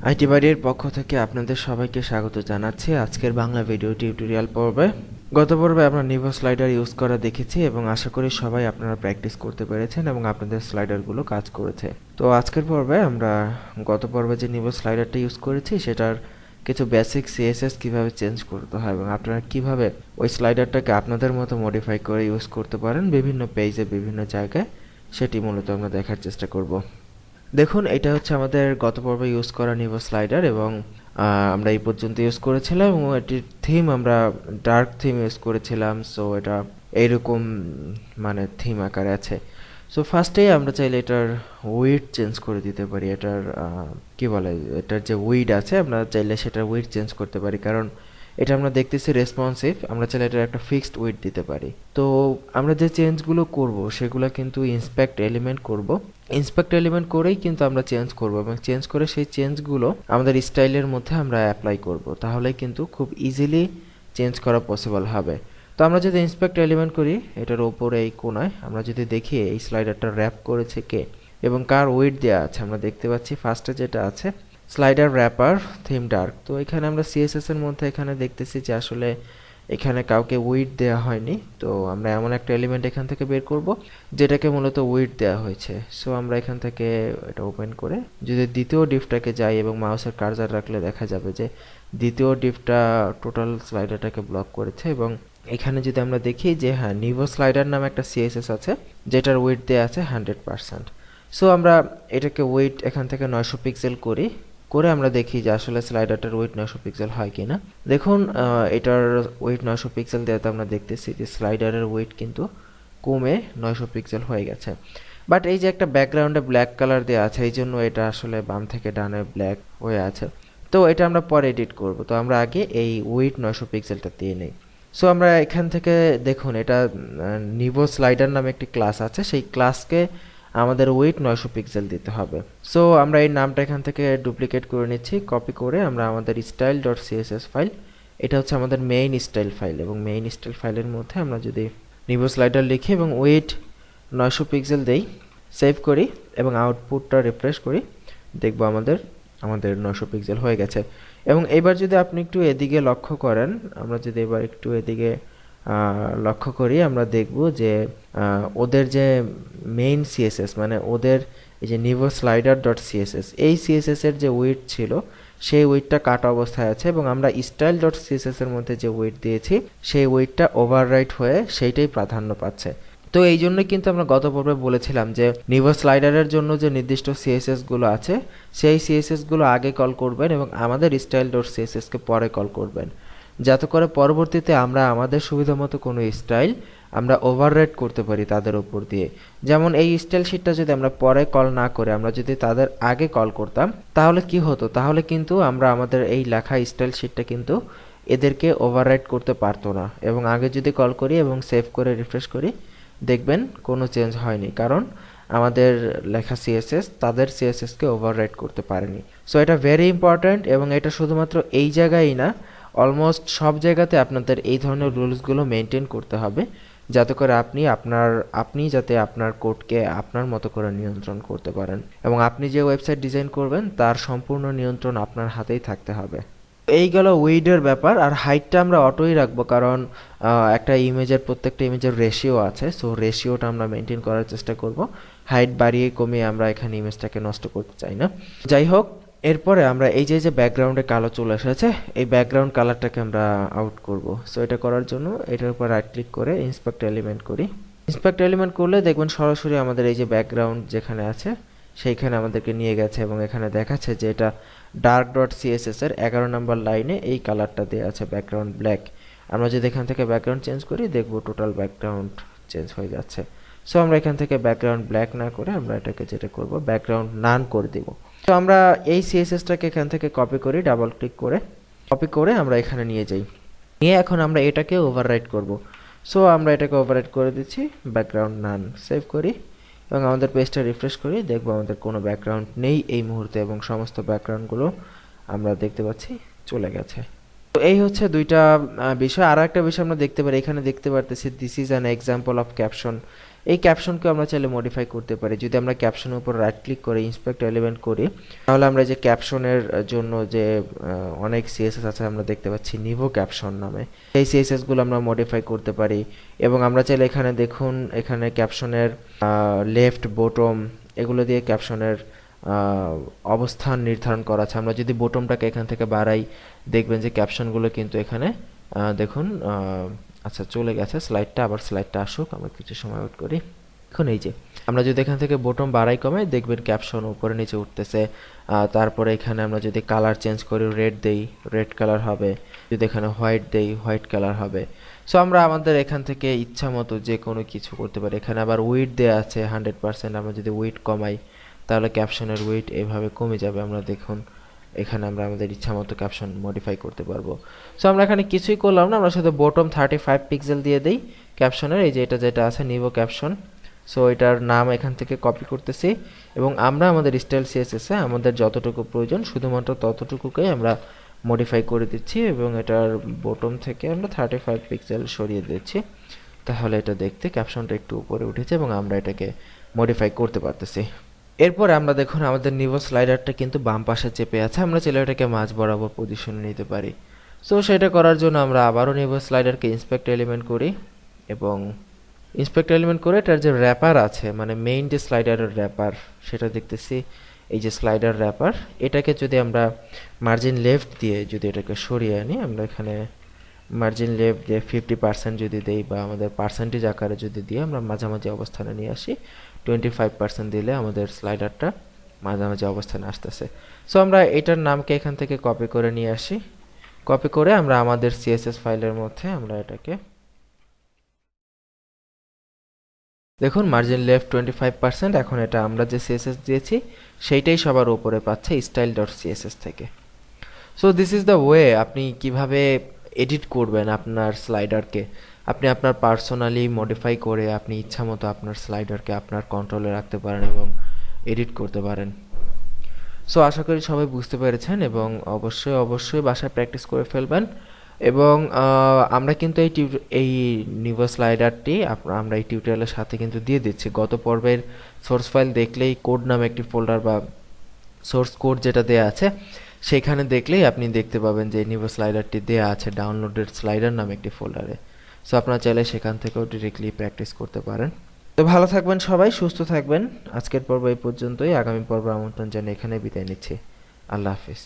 IT বাড়ির পক্ষ থেকে আপনাদের সবাইকে স্বাগত জানাচ্ছি আজকের বাংলা ভিডিও টিউটোরিয়াল পর্বে। গত পর্বে আমরা নিভো স্লাইডার ইউজ করা দেখেছি এবং আশা করি সবাই আপনারা প্র্যাকটিস করতে পেরেছেন এবং আপনাদের স্লাইডারগুলো কাজ করেছে। তো আজকের পর্বে আমরা গত পর্বে যে নিভো স্লাইডারটা ইউজ করেছি সেটার কিছু বেসিক সিএসএস কিভাবে চেঞ্জ করতে হয় এবং আপনারা কিভাবে ওই স্লাইডারটাকে আপনাদের মতো মডিফাই করে ইউজ করতে পারেন বিভিন্ন পেজে বিভিন্ন জায়গায়, সেটি মূলত আমরা দেখার চেষ্টা করব। দেখুন, এটা হচ্ছে আমাদের গত পর্বে ইউজ করা নিভো স্লাইডার এবং আমরা এই পর্যন্ত ইউজ করেছিলাম এবং এটির থিম আমরা ডার্ক থিম ইউজ করেছিলাম। সো এটা এইরকম মানে থিম আকারে আছে। সো ফার্স্টেই আমরা চাইলে এটার উইড চেঞ্জ করে দিতে পারি। এটার কি বলে, এটার যে উইড আছে আমরা চাইলে সেটার উইড চেঞ্জ করতে পারি, কারণ এটা আমরা দেখতেছি রেসপন্সিভ। আমরা চাইলে এটার একটা ফিক্সড উইড দিতে পারি। তো আমরা যে চেঞ্জগুলো করব সেগুলো কিন্তু ইন্সপেক্ট এলিমেন্ট করব। ইন্সপেক্ট এলিমেন্ট করেই কিন্তু আমরা চেঞ্জ করব এবং চেঞ্জ করে সেই চেঞ্জগুলো আমাদের স্টাইলের মধ্যে আমরা অ্যাপ্লাই করব, তাহলে কিন্তু খুব ইজিলি চেঞ্জ করা পসিবল হবে। তো আমরা যদি ইন্সপেক্ট এলিমেন্ট করি এটার ওপরে এই কোণায়, আমরা যদি দেখি এই স্লাইডারটা র্যাপ করেছে কে এবং কার উইড দেওয়া আছে, আমরা দেখতে পাচ্ছি ফার্স্টে যেটা আছে স্লাইডার র্যাপার থিম ডার্ক। তো এখানে আমরা সিএসএস এর মধ্যে এখানে দেখতেছি যে আসলে এখানে কাউকে উইড দেওয়া হয়নি। তো আমরা এমন একটা এলিমেন্ট এখান থেকে বের করব যেটাকে মূলত উইড দেওয়া হয়েছে। সো আমরা এখান থেকে এটা ওপেন করে যদি দ্বিতীয় ডিফটাকে যাই এবং মাউসের কার্সার রাখলে দেখা যাবে যে দ্বিতীয় ডিফটা টোটাল স্লাইডারটাকে ব্লক করেছে এবং এখানে যদি আমরা দেখি যে হ্যাঁ, নিভো স্লাইডার নামে একটা সিএসএস আছে যেটার উইড দেওয়া আছে 100%। সো আমরা এটাকে উইড এখান থেকে 900 পিক্সেল করে আমরা দেখি যে আসলে স্লাইডারটার ওয়েট 900 পিক্সেল হয় কিনা। দেখুন, এটার ওয়েট 900 পিক্সেল দেওয়াতে আমরা দেখতেছি যে স্লাইডারের ওয়েট কিন্তু কমে 900 পিক্সেল হয়ে গেছে। বাট এই যে একটা ব্যাকগ্রাউন্ডে ব্ল্যাক কালার দেওয়া আছে, এই জন্য এটা আসলে বাম থেকে ডানে ব্ল্যাক হয়ে আছে। তো এটা আমরা পরে এডিট করব। তো আমরা আগে এই ওয়েট 900 পিক্সেলটা দিয়ে নেই। সো আমরা এখান থেকে দেখুন, এটা নিভো স্লাইডার নামে একটি ক্লাস আছে, সেই ক্লাসকে আমাদের ওয়েট 900 পিক্সেল দিতে হবে। সো আমরা এই নামটা এখান থেকে ডুপ্লিকেট করে নিচ্ছি, কপি করে আমরা আমাদের স্টাইল ডট সিএসএস ফাইল, এটা হচ্ছে আমাদের মেইন স্টাইল ফাইল এবং মেইন স্টাইল ফাইলের মধ্যে আমরা যদি নিভো স্লাইডার লিখি এবং ওয়েট 900 পিক্সেল দেই, সেভ করি এবং আউটপুটটা রিফ্রেশ করি, দেখব আমাদের 900 পিক্সেল হয়ে গেছে। এবং এবার যদি আপনি একটু এদিকে লক্ষ্য করেন, আমরা যদি এবার একটু এদিকে লক্ষ্য করি, আমরা দেখব যে ওদের যে মেইন সিএসএস মানে ওদের এই যে নিভো স্লাইডার ডট সিএসএস, এই সিএসএস এর যে উইড ছিল সেই উইডটা কাট অবস্থায় আছে এবং আমরা স্টাইল ডট সিএসএস এর মধ্যে যে উইড দিয়েছি সেই উইডটা ওভাররাইট হয়ে সেইটাই প্রাধান্য পাচ্ছে। তো এই জন্যই কিন্তু আমরা গত পর্বে বলেছিলাম যে নিভো স্লাইডারের জন্য যে নির্দিষ্ট সিএসএস গুলো আছে সেই সিএসএস গুলো আগে কল করবেন এবং আমাদের স্টাইল ডট সিএসএস কে পরে কল করবেন, যাতে করে পরবর্তীতে আমরা আমাদের সুবিধা মতো কোনো স্টাইল আমরা ওভাররাইট করতে পারি তাদের উপর দিয়ে। যেমন এই স্টাইল শিটটা যদি আমরা পরে কল না করে আমরা যদি তাদের আগে কল করতাম তাহলে কি হতো, তাহলে কিন্তু আমরা আমাদের এই লেখা স্টাইল শিটটা কিন্তু এদেরকে ওভাররাইট করতে পারতো না। এবং আগে যদি কল করি এবং সেভ করে রিফ্রেশ করি, দেখবেন কোনো চেঞ্জ হয়নি, কারণ আমাদের লেখা সিএসএস তাদের সিএসএসকে ওভাররাইট করতে পারেনি। সো এটা ভেরি ইম্পর্ট্যান্ট এবং এটা শুধুমাত্র এই জায়গায়ই না, অলমোস্ট সব জায়গাতে আপনাদের এই ধরনের রুলসগুলো মেনটেন করতে হবে, যাতে করে আপনি যাতে আপনার কোডকে আপনার মতো করে নিয়ন্ত্রণ করতে পারেন এবং আপনি যে ওয়েবসাইট ডিজাইন করবেন তার সম্পূর্ণ নিয়ন্ত্রণ আপনার হাতেই থাকতে হবে। এই গেল উইডের ব্যাপার। আর হাইটটা আমরা অটোই রাখবো, কারণ একটা ইমেজের প্রত্যেকটা ইমেজের রেশিও আছে। সো রেশিওটা আমরা মেনটেন করার চেষ্টা করব, হাইট বাড়িয়ে কমিয়ে আমরা এখানে ইমেজটাকে নষ্ট করতে চাই না। যাই হোক, এরপরে আমরা এই যে ব্যাকগ্রাউন্ডে কালো চলে এসেছে, এই ব্যাকগ্রাউন্ড কালারটাকে আমরা আউট করব। সো এটা করার জন্য এটার উপর রাইট ক্লিক করে ইন্সপেক্ট এলিমেন্ট করি। ইন্সপেক্ট এলিমেন্ট করলে দেখবেন সরাসরি আমাদের এই যে ব্যাকগ্রাউন্ড যেখানে আছে সেইখানে আমাদেরকে নিয়ে গেছে এবং এখানে দেখাচ্ছে যে এটা ডার্ক ডট সিএসএস এর 11 নম্বর লাইনে এই কালারটা দেওয়া আছে ব্যাকগ্রাউন্ড ব্ল্যাক। আমরা যদি এখান থেকে ব্যাকগ্রাউন্ড চেঞ্জ করি দেখব টোটাল ব্যাকগ্রাউন্ড চেঞ্জ হয়ে যাচ্ছে। সো আমরা এখান থেকে ব্যাকগ্রাউন্ড ব্ল্যাক না করে আমরা এটাকে যেটা করব ব্যাকগ্রাউন্ড নান করে দিব। তো আমরা এই সিএসএসটাকে এখান থেকে কপি করি, ডাবল ক্লিক করে কপি করে আমরা এখানে নিয়ে যাই, নিয়ে এখন আমরা এটাকে ওভাররাইট করব। সো আমরা এটাকে ওভাররাইট করে দিচ্ছি ব্যাকগ্রাউন্ড নান, সেভ করি এবং আমাদের পেজটা রিফ্রেশ করি, দেখব আমাদের কোনো ব্যাকগ্রাউন্ড নেই এই মুহূর্তে এবং সমস্ত ব্যাকগ্রাউন্ডগুলো আমরা দেখতে পাচ্ছি চলে গেছে। তো এই হচ্ছে দুইটা বিষয়। আরও একটা বিষয় আমরা দেখতে পারি, এখানে দেখতে পারতেছি this is an example of caption. এই ক্যাপশনকে আমরা চাইলে মডিফাই করতে পারি। যদি আমরা ক্যাপশনের উপর রাইট ক্লিক করে ইন্সপেক্ট এলিমেন্ট করি, তাহলে আমরা যে ক্যাপশনের জন্য যে অনেক সিএসএস আছে আমরা দেখতে পাচ্ছি নিভো ক্যাপশন নামে, এই সিএসএসগুলো আমরা মডিফাই করতে পারি। এবং আমরা চাইলে এখানে দেখুন, এখানে ক্যাপশনের লেফট বটম এগুলো দিয়ে ক্যাপশনের অবস্থান নির্ধারণ করা আছে। আমরা যদি বটমটাকে এখান থেকে বাড়াই, দেখবেন যে ক্যাপশনগুলো কিন্তু এখানে দেখুন আচ্ছা চলে গেছে স্লাইডটা, আবার স্লাইডটা আসুক, আমরা কিছু সময় ওয়েট করি। এখন এই যে আমরা যদি এখান থেকে বটম বাড়াই কমাই, দেখবেন ক্যাপশন উপরে নিচে উঠতেছে। তারপরে এখানে আমরা যদি কালার চেঞ্জ করি, রেড দেই, রেড কালার হবে। যদি এখানে হোয়াইট দেই, হোয়াইট কালার হবে। সো আমরা আমাদের এখান থেকে ইচ্ছা মতো যে কোনো কিছু করতে পারি। এখানে আবার উইড দেওয়া আছে 100%, আমরা যদি উইড কমাই তাহলে ক্যাপশনের ওয়েট এভাবে কমে যাবে। আমরা দেখুন এখানে আমরা আমাদের ইচ্ছা মতো ক্যাপশন মডিফাই করতে পারবো। সো আমরা এখানে কিছুই করলাম না, আমরা শুধু বটম 35 পিক্সেল দিয়ে দিই ক্যাপশনের। এই যে এটা যেটা আছে নিভো ক্যাপশন, সো এটার নাম এখান থেকে কপি করতেছি এবং আমরা আমাদের স্টাইল সিএসএসে আমাদের যতটুকু প্রয়োজন শুধুমাত্র ততটুকুকেই আমরা মডিফাই করে দিচ্ছি এবং এটার বটম থেকে আমরা 35 পিক্সেল সরিয়ে দিচ্ছি। তাহলে এটা দেখতে ক্যাপশনটা একটু উপরে উঠেছে এবং আমরা এটাকে মডিফাই করতে পারতেছি। এরপরে আমরা দেখুন আমাদের নিভো স্লাইডারটা কিন্তু বাম পাশে চেপে আছে, আমরা চাইলে এটাকে মাঝ বরাবর পজিশনে নিতে পারি। সো সেটা করার জন্য আমরা আবারও নিভো স্লাইডারকে ইন্সপেক্ট এলিমেন্ট করি এবং ইন্সপেক্ট এলিমেন্ট করে এটার যে র্যাপার আছে, মানে মেইন যে স্লাইডারের র্যাপার সেটা দেখতেছি, এই যে স্লাইডার র্যাপার, এটাকে যদি আমরা মার্জিন লেফট দিয়ে যদি এটাকে সরিয়ে আনি, আমরা এখানে মার্জিন লেফট দিয়ে 50% যদি দেই বা আমাদের পার্সেন্টেজ আকারে যদি দিয়ে আমরা মাঝামাঝি অবস্থানে নিয়ে আসি, 25% দিলে আমাদের স্লাইডারটা মাঝামাঝি অবস্থানে আসতেছে। সো আমরা এটার নামকে এখান থেকে কপি করে নিয়ে আসি, কপি করে আমরা আমাদের সিএসএস ফাইলের মধ্যে আমরা এটাকে দেখুন মার্জিন লেফট 25%। এখন এটা আমরা যে সিএসএস দিয়েছি সেইটাই সবার উপরে পাচ্ছে স্টাইল ডট সিএসএস থেকে। So this is the way আপনি কিভাবে এডিট করবেন আপনার স্লাইডারকে। আপনি আপনার পার্সোনালি মডিফাই করে আপনি ইচ্ছা মতো আপনার স্লাইডারকে আপনার কন্ট্রোলে রাখতে পারেন এবং এডিট করতে পারেন। সো আশা করি সবাই বুঝতে পেরেছেন এবং অবশ্যই অবশ্যই বাসায় প্র্যাকটিস করে ফেলবেন। এবং আমরা কিন্তু এই নিভো স্লাইডারটি আমরা এই টিউটোরিয়ালের সাথে কিন্তু দিয়ে দিচ্ছি। গত পর্বের সোর্স ফাইল দেখলেই কোড নামে একটি ফোল্ডার বা সোর্স কোড যেটা দেয়া আছে সেখানে দেখলেই আপনি দেখতে পাবেন যে নিভো স্লাইডারটি দেয়া আছে ডাউনলোডেড স্লাইডার নামে একটি ফোল্ডারে। সো আপনারা চাইলে সেখান থেকেও ডিরেক্টলি প্র্যাকটিস করতে পারেন। তো ভালো থাকবেন সবাই, সুস্থ থাকবেন। আজকের পর্ব এই পর্যন্তই, আগামী পর্ব আমন্ত্রণ জানিয়ে এখানে বিদায় নিচ্ছি। আল্লাহ হাফিজ।